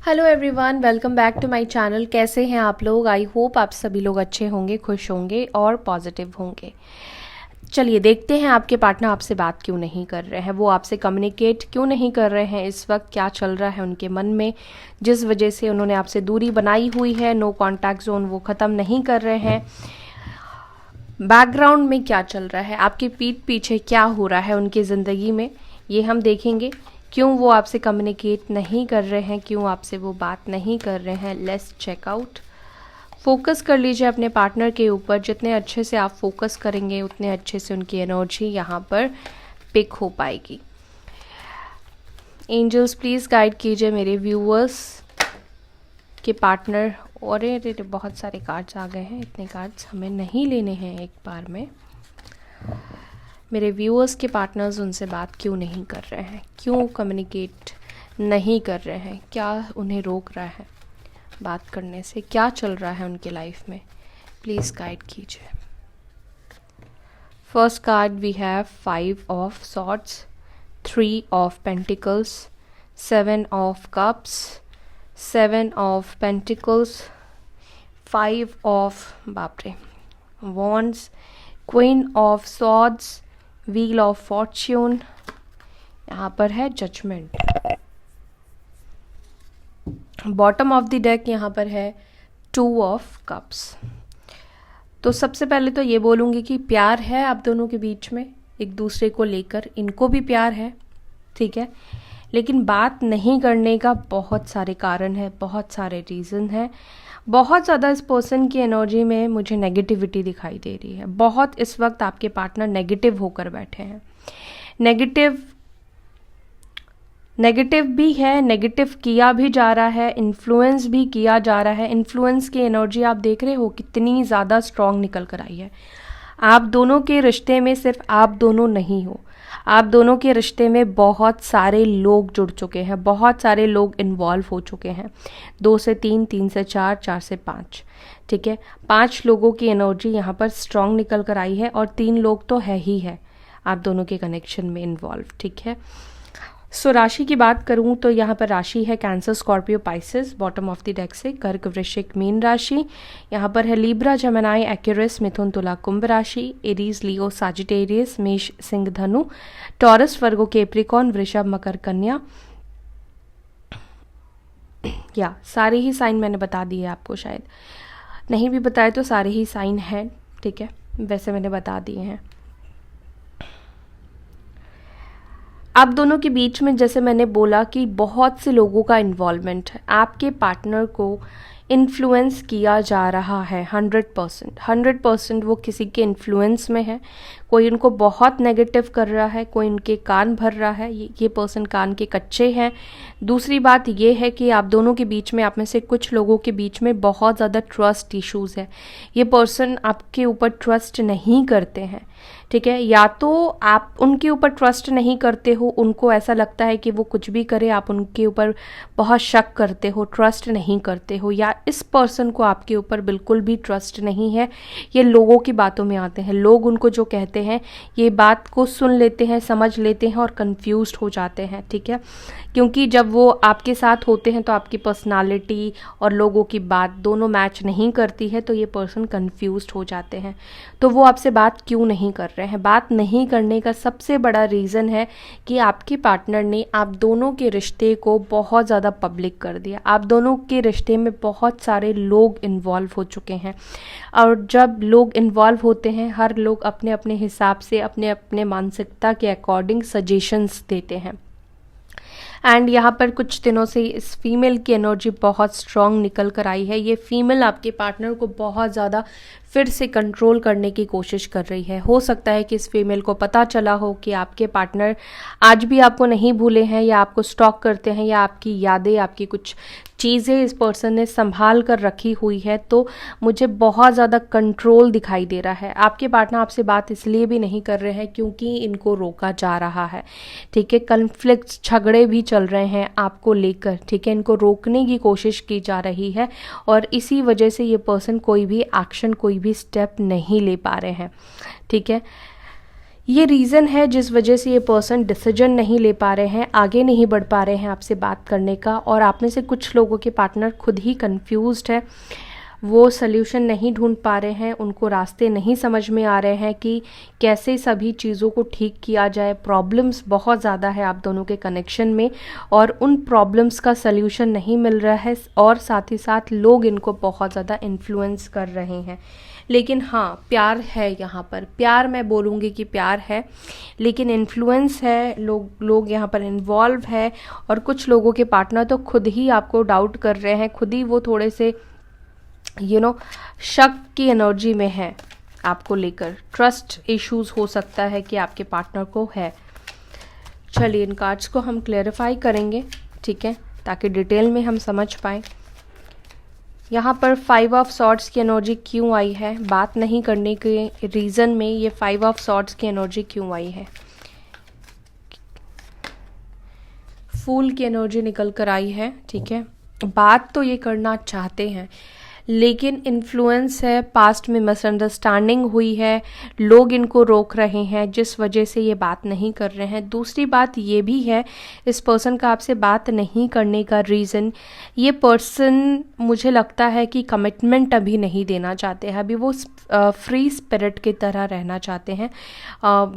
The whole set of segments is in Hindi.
Hello everyone, welcome back to my channel. कैसे हैं आप लोग? आई होप आप सभी लोग अच्छे होंगे, खुश होंगे और पॉजिटिव होंगे। चलिए देखते हैं आपके पार्टनर आपसे बात क्यों नहीं कर रहे हैं, वो आपसे कम्युनिकेट क्यों नहीं कर रहे हैं, इस वक्त क्या चल रहा है उनके मन में जिस वजह से उन्होंने आपसे दूरी बनाई हुई है। नो कॉन्टैक्ट जोन वो ख़त्म नहीं कर रहे हैं। बैकग्राउंड में क्या चल रहा है, आपकी पीठ पीछे क्या हो रहा है उनकी ज़िंदगी में, ये हम देखेंगे। क्यों वो आपसे कम्युनिकेट नहीं कर रहे हैं, क्यों आपसे वो बात नहीं कर रहे हैं। Let's check out. फोकस कर लीजिए अपने पार्टनर के ऊपर। जितने अच्छे से आप फोकस करेंगे उतने अच्छे से उनकी एनर्जी यहाँ पर पिक हो पाएगी। एंजल्स प्लीज़ गाइड कीजिए मेरे व्यूअर्स के पार्टनर। और ये बहुत सारे कार्ड्स आ गए हैं, इतने कार्ड्स हमें नहीं लेने हैं एक बार में। मेरे व्यूअर्स के पार्टनर्स उनसे बात क्यों नहीं कर रहे हैं, क्यों कम्युनिकेट नहीं कर रहे हैं, क्या उन्हें रोक रहा है बात करने से, क्या चल रहा है उनके लाइफ में, प्लीज़ गाइड कीजिए। First card we have 5 of swords, 3 of pentacles, 7 of cups, 7 of pentacles, 5 of बापरे wands, queen of swords, wheel of fortune, यहाँ पर है judgment. Bottom of the deck यहाँ पर है 2 ऑफ कप्स। तो सबसे पहले तो ये बोलूँगी कि प्यार है आप दोनों के बीच में एक दूसरे को लेकर, इनको भी प्यार है, ठीक है, लेकिन बात नहीं करने का बहुत सारे कारण है, बहुत सारे रीज़न है। बहुत ज़्यादा इस पर्सन की एनर्जी में मुझे नेगेटिविटी दिखाई दे रही है। बहुत इस वक्त आपके पार्टनर नेगेटिव होकर बैठे हैं। नेगेटिव भी है, नेगेटिव किया भी जा रहा है, इन्फ्लुएंस भी किया जा रहा है। इन्फ्लुएंस की एनर्जी आप देख रहे हो कितनी ज़्यादा स्ट्रॉन्ग निकल कर आई है। आप दोनों के रिश्ते में सिर्फ आप दोनों नहीं हो, आप दोनों के रिश्ते में बहुत सारे लोग जुड़ चुके हैं, बहुत सारे लोग इन्वॉल्व हो चुके हैं। 2 से 3, 3 से 4, 4 से 5, ठीक है। 5 लोगों की एनर्जी यहाँ पर स्ट्रॉन्ग निकल कर आई है और 3 लोग तो है ही है आप दोनों के कनेक्शन में इन्वॉल्व, ठीक है। सो राशि की बात करूं तो यहाँ पर राशि है cancer, Scorpio, Pisces. Bottom of the deck से कर्क, वृश्चिक, मीन राशि। यहाँ पर है लीब्रा, जेमिनी, एक्यूरियस, मिथुन, तुला, कुंभ राशि। एरीज, लियो, साजिटेरियस, मेष, सिंह, धनु, टॉरस, वर्गो, कैप्रिकॉर्न, वृषभ, मकर, कन्या। या सारे ही साइन मैंने बता दिए आपको, शायद नहीं भी बताए तो सारे ही साइन हैं, ठीक है, वैसे मैंने बता दिए हैं। आप दोनों के बीच में जैसे मैंने बोला कि बहुत से लोगों का इन्वॉल्वमेंट है, आपके पार्टनर को इन्फ्लुएंस किया जा रहा है। 100% वो किसी के इन्फ्लुएंस में है। कोई उनको बहुत नेगेटिव कर रहा है, कोई उनके कान भर रहा है, ये पर्सन कान के कच्चे हैं। दूसरी बात ये है कि आप दोनों के बीच में, आप में से कुछ लोगों के बीच में बहुत ज़्यादा ट्रस्ट इश्यूज़ है। ये पर्सन आपके ऊपर ट्रस्ट नहीं करते हैं, ठीक है। या तो आप उनके ऊपर ट्रस्ट नहीं करते हो, उनको ऐसा लगता है कि वो कुछ भी करे, आप उनके ऊपर बहुत शक करते हो, ट्रस्ट नहीं करते हो, या इस पर्सन को आपके ऊपर बिल्कुल भी ट्रस्ट नहीं है। ये लोगों की बातों में आते हैं, लोग उनको जो कहते हैं ये बात को सुन लेते हैं, समझ लेते हैं और कंफ्यूज्ड हो जाते हैं, ठीक है। क्योंकि जब वो आपके साथ होते हैं तो आपकी पर्सनालिटी और लोगों की बात दोनों मैच नहीं करती है, तो ये पर्सन कंफ्यूज्ड हो जाते हैं। तो वो आपसे बात क्यों नहीं कर रहे हैं? बात नहीं करने का सबसे बड़ा रीज़न है कि आपके पार्टनर ने आप दोनों के रिश्ते को बहुत ज़्यादा पब्लिक कर दिया। आप दोनों के रिश्ते में बहुत सारे लोग इन्वॉल्व हो चुके हैं, और जब लोग इन्वॉल्व होते हैं हर लोग अपने अपने हिसाब से, अपने अपने मानसिकता के अकॉर्डिंग सजेशंस देते हैं। एंड यहाँ पर कुछ दिनों से इस फीमेल की एनर्जी बहुत स्ट्रॉन्ग निकल कर आई है। ये फीमेल आपके पार्टनर को बहुत ज़्यादा फिर से कंट्रोल करने की कोशिश कर रही है। हो सकता है कि इस फीमेल को पता चला हो कि आपके पार्टनर आज भी आपको नहीं भूले हैं, या आपको स्टॉक करते हैं, या आपकी यादें, आपकी कुछ चीज़ें इस पर्सन ने संभाल कर रखी हुई है। तो मुझे बहुत ज़्यादा कंट्रोल दिखाई दे रहा है। आपके पार्टनर आपसे बात इसलिए भी नहीं कर रहे हैं क्योंकि इनको रोका जा रहा है, ठीक है। कन्फ्लिक्ट्स, झगड़े भी चल रहे हैं आपको लेकर, ठीक है। इनको रोकने की कोशिश की जा रही है और इसी वजह से ये पर्सन कोई भी एक्शन, कोई भी स्टेप नहीं ले पा रहे हैं, ठीक है। ये रीज़न है जिस वजह से ये पर्सन डिसीजन नहीं ले पा रहे हैं, आगे नहीं बढ़ पा रहे हैं आपसे बात करने का। और आप में से कुछ लोगों के पार्टनर खुद ही कंफ्यूज्ड है, वो सल्यूशन नहीं ढूंढ पा रहे हैं, उनको रास्ते नहीं समझ में आ रहे हैं कि कैसे सभी चीज़ों को ठीक किया जाए। प्रॉब्लम्स बहुत ज़्यादा है आप दोनों के कनेक्शन में, और उन प्रॉब्लम्स का सल्यूशन नहीं मिल रहा है, और साथ ही साथ लोग इनको बहुत ज़्यादा इन्फ्लुएंस कर रहे हैं। लेकिन हाँ, प्यार है यहाँ पर, प्यार मैं बोलूँगी कि प्यार है, लेकिन इन्फ्लुएंस है, लोग यहाँ पर इन्वॉल्व है। और कुछ लोगों के पार्टनर तो खुद ही आपको डाउट कर रहे हैं, खुद ही वो थोड़े से शक की एनर्जी में है आपको लेकर। ट्रस्ट इश्यूज हो सकता है कि आपके पार्टनर को है। चलिए इन कार्ड्स को हम क्लेरिफाई करेंगे, ठीक है, ताकि डिटेल में हम समझ पाए। यहाँ पर 5 ऑफ सॉर्ड्स की एनर्जी क्यों आई है, बात नहीं करने के रीज़न में ये 5 ऑफ सॉर्ड्स की एनर्जी क्यों आई है। फूल की एनर्जी निकल कर आई है, ठीक है। बात तो ये करना चाहते हैं, लेकिन इन्फ्लुएंस है, पास्ट में मिसअंडरस्टैंडिंग हुई है, लोग इनको रोक रहे हैं, जिस वजह से ये बात नहीं कर रहे हैं। दूसरी बात ये भी है, इस पर्सन का आपसे बात नहीं करने का रीज़न, ये पर्सन मुझे लगता है कि कमिटमेंट अभी नहीं देना चाहते हैं, अभी वो फ्री स्पिरिट की तरह रहना चाहते हैं।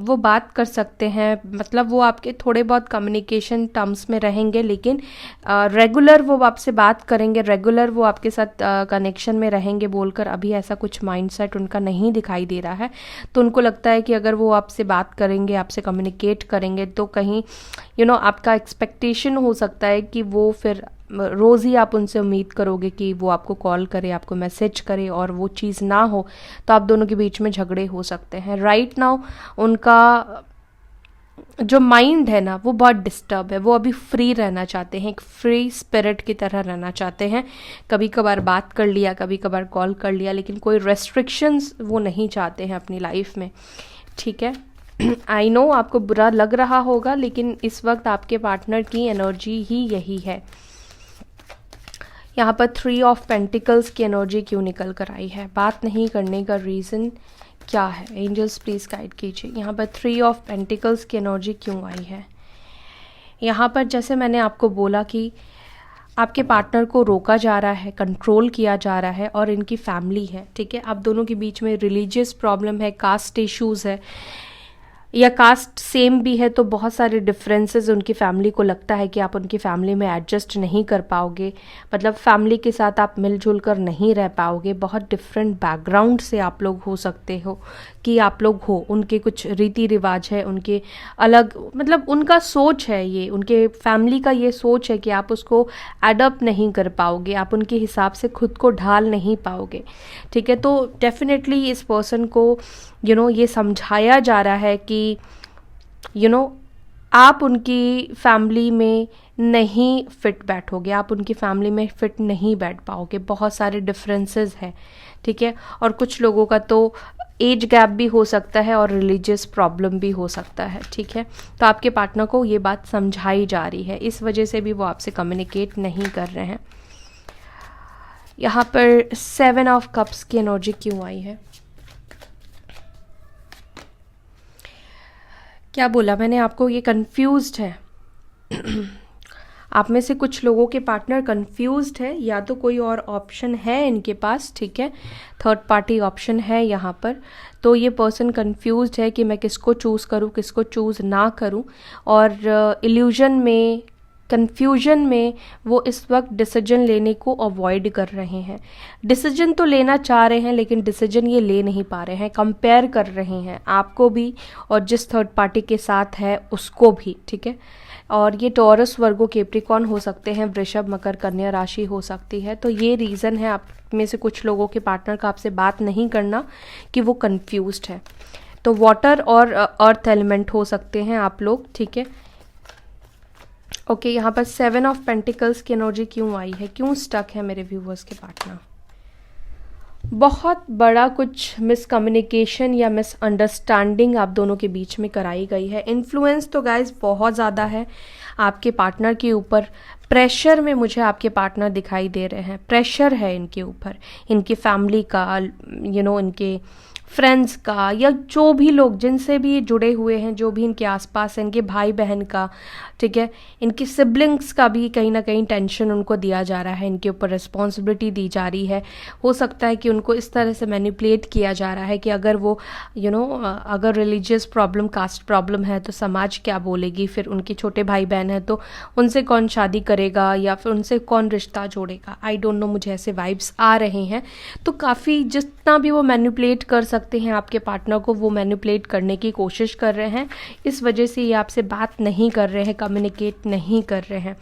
वो बात कर सकते हैं, मतलब वो आपके थोड़े बहुत कम्युनिकेशन टर्म्स में रहेंगे, लेकिन रेगुलर वो आपसे बात करेंगे, रेगुलर वो आपके साथ कनेक्शन में रहेंगे बोलकर अभी ऐसा कुछ माइंडसेट उनका नहीं दिखाई दे रहा है। तो उनको लगता है कि अगर वो आपसे बात करेंगे, आपसे कम्युनिकेट करेंगे, तो कहीं आपका एक्सपेक्टेशन हो सकता है कि वो फिर रोज़ ही आप उनसे उम्मीद करोगे कि वो आपको कॉल करे, आपको मैसेज करे, और वो चीज़ ना हो तो आप दोनों के बीच में झगड़े हो सकते हैं। राइट नाउ उनका जो माइंड है ना, वो बहुत डिस्टर्ब है, वो अभी फ्री रहना चाहते हैं, एक फ्री स्पिरिट की तरह रहना चाहते हैं। कभी कभार बात कर लिया, कभी कभार कॉल कर लिया, लेकिन कोई रेस्ट्रिक्शंस वो नहीं चाहते हैं अपनी लाइफ में, ठीक है। आई नो आपको बुरा लग रहा होगा, लेकिन इस वक्त आपके पार्टनर की एनर्जी ही यही है। यहाँ पर 3 ऑफ पेंटिकल्स की एनर्जी क्यों निकल कर आई है, बात नहीं करने का रीज़न क्या है, एंजल्स प्लीज़ गाइड कीजिए। यहाँ पर 3 ऑफ पेंटिकल्स की एनर्जी क्यों आई है। यहाँ पर जैसे मैंने आपको बोला कि आपके पार्टनर को रोका जा रहा है, कंट्रोल किया जा रहा है, और इनकी फैमिली है, ठीक है। आप दोनों के बीच में रिलीजियस प्रॉब्लम है, कास्ट इश्यूज़ है, या कास्ट सेम भी है तो बहुत सारे डिफरेंसेस उनकी फैमिली को लगता है कि आप उनकी फैमिली में एडजस्ट नहीं कर पाओगे, मतलब फैमिली के साथ आप मिलजुल कर नहीं रह पाओगे। बहुत डिफरेंट बैकग्राउंड से आप लोग हो सकते हो कि आप लोग हो, उनके कुछ रीति रिवाज है, उनके अलग, मतलब उनका सोच है, ये उनके फैमिली का ये सोच है कि आप उसको एडप्ट नहीं कर पाओगे, आप उनके हिसाब से खुद को ढाल नहीं पाओगे, ठीक है। तो डेफिनेटली इस पर्सन को ये समझाया जा रहा है कि आप उनकी फैमिली में नहीं फिट बैठोगे, आप उनकी फैमिली में फिट नहीं बैठ पाओगे, बहुत सारे डिफरेंसेस हैं, ठीक है। और कुछ लोगों का तो एज गैप भी हो सकता है और रिलीजियस प्रॉब्लम भी हो सकता है, ठीक है। तो आपके पार्टनर को ये बात समझाई जा रही है, इस वजह से भी वो आपसे कम्युनिकेट नहीं कर रहे हैं। यहाँ पर 7 ऑफ कप्स की एनर्जी क्यों आई है, क्या बोला मैंने आपको, ये कंफ्यूज्ड है। आप में से कुछ लोगों के पार्टनर कंफ्यूज्ड है, या तो कोई और ऑप्शन है इनके पास, ठीक है, थर्ड पार्टी ऑप्शन है यहाँ पर। तो ये पर्सन कंफ्यूज्ड है कि मैं किसको चूज़ करूँ, किसको चूज़ ना करूँ, और इल्यूजन में, कन्फ्यूजन में वो इस वक्त डिसीजन लेने को अवॉइड कर रहे हैं। डिसीजन तो लेना चाह रहे हैं, लेकिन डिसीजन ये ले नहीं पा रहे हैं, कंपेयर कर रहे हैं आपको भी और जिस थर्ड पार्टी के साथ है उसको भी, ठीक है। और ये टॉरस, वर्गो, कैप्रिकॉर्न हो सकते हैं, वृषभ, मकर, कन्या राशि हो सकती है। तो ये रीज़न है आप में से कुछ लोगों के पार्टनर का आपसे बात नहीं करना कि वो कंफ्यूज्ड है। तो वाटर और अर्थ एलिमेंट हो सकते हैं आप लोग, ठीक है। ओके, यहाँ पर 7 ऑफ पेंटिकल्स की एनर्जी क्यों आई है, क्यों स्टक है मेरे व्यूवर्स के पार्टनर। बहुत बड़ा कुछ मिसकम्युनिकेशन या मिसअंडरस्टैंडिंग आप दोनों के बीच में कराई गई है। इन्फ्लुएंस तो गाइज बहुत ज़्यादा है आपके पार्टनर के ऊपर, प्रेशर में मुझे आपके पार्टनर दिखाई दे रहे हैं, प्रेशर है इनके ऊपर, इनकी फैमिली का, इनके फ्रेंड्स का, या जो भी लोग जिनसे भी ये जुड़े हुए हैं, जो भी इनके आसपास हैं, इनके भाई बहन का, ठीक है, इनके सिबलिंग्स का भी कहीं ना कहीं टेंशन उनको दिया जा रहा है, इनके ऊपर रिस्पॉन्सिबिलिटी दी जा रही है। हो सकता है कि उनको इस तरह से मैनिपुलेट किया जा रहा है कि अगर वो अगर रिलीजियस प्रॉब्लम, कास्ट प्रॉब्लम है तो समाज क्या बोलेगी, फिर उनके छोटे भाई बहन हैं तो उनसे कौन शादी करेगा या फिर उनसे कौन रिश्ता जोड़ेगा। आई डोंट नो, मुझे ऐसे वाइब्स आ रहे हैं। तो काफ़ी जितना भी वो मैनिपुलेट कर सकते हैं आपके पार्टनर को, वो मैनिपुलेट करने की कोशिश कर रहे हैं। इस वजह से ये आपसे बात नहीं कर रहे हैं, कम्युनिकेट नहीं कर रहे हैं,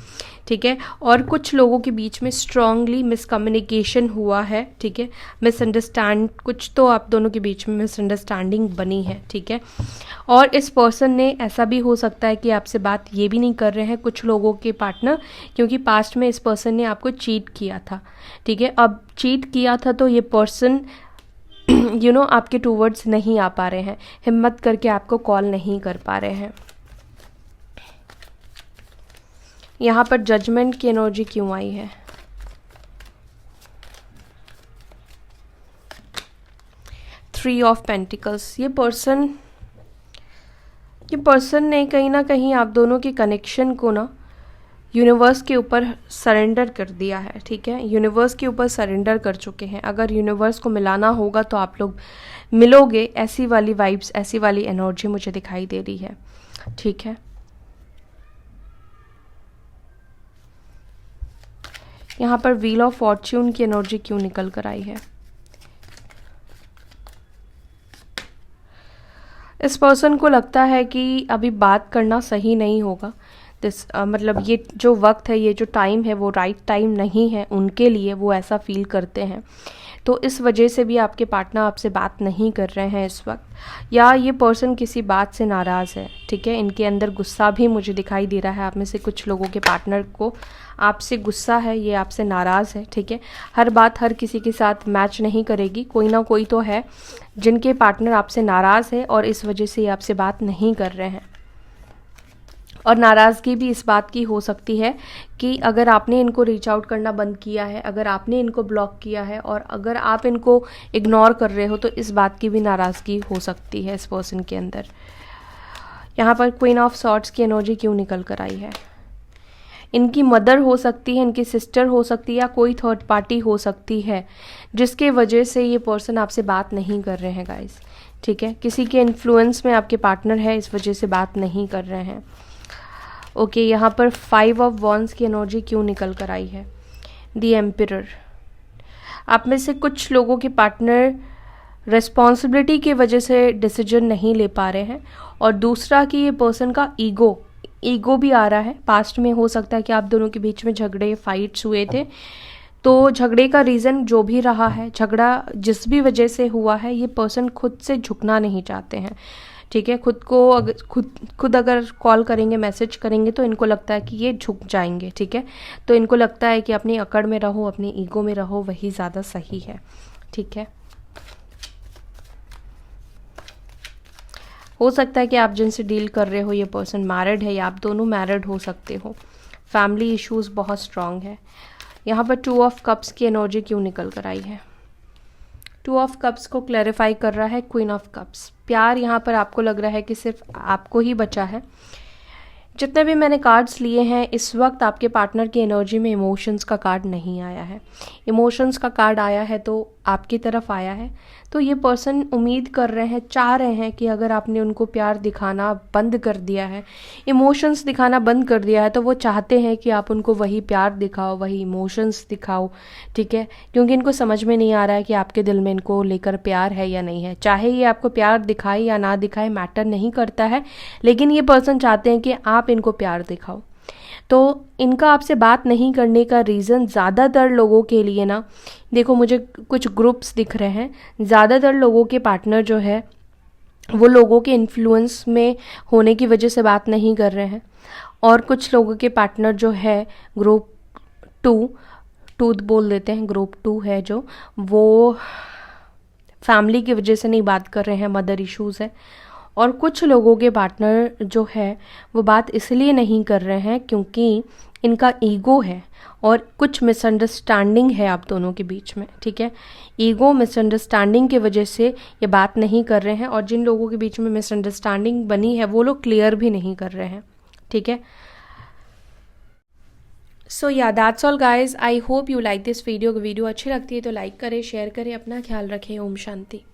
ठीक है। और कुछ लोगों के बीच में स्ट्रांगली मिसकम्युनिकेशन हुआ है, ठीक है, कुछ तो आप दोनों के बीच में मिसअंडरस्टैंडिंग बनी है, ठीक है। और इस पर्सन ने, ऐसा भी हो सकता है कि आपसे बात ये भी नहीं कर रहे हैं कुछ लोगों के पार्टनर, क्योंकि पास्ट में इस पर्सन ने आपको चीट किया था, ठीक है। अब चीट किया था तो ये पर्सन आपके टूवर्ड्स नहीं आ पा रहे हैं, हिम्मत करके आपको कॉल नहीं कर पा रहे हैं। यहाँ पर जजमेंट की एनर्जी क्यों आई है? Three of pentacles. ये पर्सन ने कहीं ना कहीं आप दोनों के कनेक्शन को ना यूनिवर्स के ऊपर सरेंडर कर दिया है, ठीक है। यूनिवर्स के ऊपर सरेंडर कर चुके हैं। अगर यूनिवर्स को मिलाना होगा तो आप लोग मिलोगे, ऐसी वाली वाइब्स, ऐसी वाली एनर्जी मुझे दिखाई दे रही है, ठीक है। यहाँ पर व्हील ऑफ फॉर्च्यून की एनर्जी क्यों निकल कर आई है? इस पर्सन को लगता है कि अभी बात करना सही नहीं होगा। मतलब ये जो वक्त है, ये जो टाइम है, वो राइट टाइम नहीं है उनके लिए, वो ऐसा फील करते हैं। तो इस वजह से भी आपके पार्टनर आपसे बात नहीं कर रहे हैं इस वक्त, या ये पर्सन किसी बात से नाराज़ है, ठीक है। इनके अंदर गुस्सा भी मुझे दिखाई दे रहा है। आप में से कुछ लोगों के पार्टनर को आपसे गुस्सा है, ये आपसे नाराज़ है, ठीक है। हर बात हर किसी के साथ मैच नहीं करेगी, कोई ना कोई तो है जिनके पार्टनर आपसे नाराज़ है और इस वजह से ये आपसे बात नहीं कर रहे हैं। और नाराज़गी भी इस बात की हो सकती है कि अगर आपने इनको रीच आउट करना बंद किया है, अगर आपने इनको ब्लॉक किया है और अगर आप इनको इग्नोर कर रहे हो, तो इस बात की भी नाराज़गी हो सकती है इस पर्सन के अंदर। यहाँ पर क्वीन ऑफ सॉर्ड्स की एनर्जी क्यों निकल कर आई है? इनकी मदर हो सकती है, इनकी सिस्टर हो सकती है, या कोई थर्ड पार्टी हो सकती है जिसके वजह से ये पर्सन आपसे बात नहीं कर रहे हैं गाइस, ठीक है। किसी के इन्फ्लुएंस में आपके पार्टनर है, इस वजह से बात नहीं कर रहे हैं। ओके, यहाँ पर 5 ऑफ वॉन्ड्स की एनर्जी क्यों निकल कर आई है? द एम्पिरर। आप में से कुछ लोगों के पार्टनर रिस्पॉन्सिबिलिटी की वजह से डिसीजन नहीं ले पा रहे हैं, और दूसरा कि ये पर्सन का ईगो भी आ रहा है। पास्ट में हो सकता है कि आप दोनों के बीच में झगड़े, फाइट्स हुए थे, तो झगड़े का रीज़न जो भी रहा है, झगड़ा जिस भी वजह से हुआ है, ये पर्सन खुद से झुकना नहीं चाहते हैं, ठीक है। खुद अगर कॉल करेंगे, मैसेज करेंगे, तो इनको लगता है कि ये झुक जाएंगे, ठीक है। तो इनको लगता है कि अपनी अकड़ में रहो, अपनी ईगो में रहो, वही ज़्यादा सही है, ठीक है। हो सकता है कि आप जिनसे डील कर रहे हो ये पर्सन मैरिड है, या आप दोनों मैरिड हो सकते हो। फैमिली इश्यूज बहुत स्ट्रांग है। यहाँ पर 2 ऑफ कप्स की एनर्जी क्यों निकल कर आई है? 2 ऑफ कप्स को क्लैरिफाई कर रहा है क्वीन ऑफ कप्स। प्यार यहाँ पर आपको लग रहा है कि सिर्फ आपको ही बचा है। जितने भी मैंने कार्ड्स लिए हैं, इस वक्त आपके पार्टनर की एनर्जी में इमोशंस का कार्ड नहीं आया है। इमोशंस का कार्ड आया है तो आपकी तरफ आया है। तो ये पर्सन उम्मीद कर रहे हैं, चाह रहे हैं कि अगर आपने उनको प्यार दिखाना बंद कर दिया है, इमोशंस दिखाना बंद कर दिया है, तो वो चाहते हैं कि आप उनको वही प्यार दिखाओ, वही इमोशंस दिखाओ, ठीक है। क्योंकि इनको समझ में नहीं आ रहा है कि आपके दिल में इनको लेकर प्यार है या नहीं है। चाहे ये आपको प्यार दिखाए या ना दिखाए, मैटर नहीं करता है, लेकिन ये पर्सन चाहते हैं कि आप इनको प्यार दिखाओ। तो इनका आपसे बात नहीं करने का रीज़न ज़्यादातर लोगों के लिए ना, देखो मुझे कुछ ग्रुप्स दिख रहे हैं, ज़्यादातर लोगों के पार्टनर जो है वो लोगों के इन्फ्लुएंस में होने की वजह से बात नहीं कर रहे हैं, और कुछ लोगों के पार्टनर जो है ग्रुप 2 बोल देते हैं, ग्रुप 2 है जो, वो फैमिली की वजह से नहीं बात कर रहे हैं, मदर इश्यूज़ है। और कुछ लोगों के पार्टनर जो है वो बात इसलिए नहीं कर रहे हैं क्योंकि इनका ईगो है और कुछ मिसअंडरस्टैंडिंग है आप दोनों के बीच में, ठीक है। ईगो मिसअंडरस्टैंडिंग की वजह से ये बात नहीं कर रहे हैं, और जिन लोगों के बीच में मिसअंडरस्टैंडिंग बनी है वो लोग क्लियर भी नहीं कर रहे हैं, ठीक है। सो या that's all guys, I hope you like this video. Video अच्छी लगती है तो लाइक करें, शेयर करें, अपना ख्याल रखें। ओम शांति।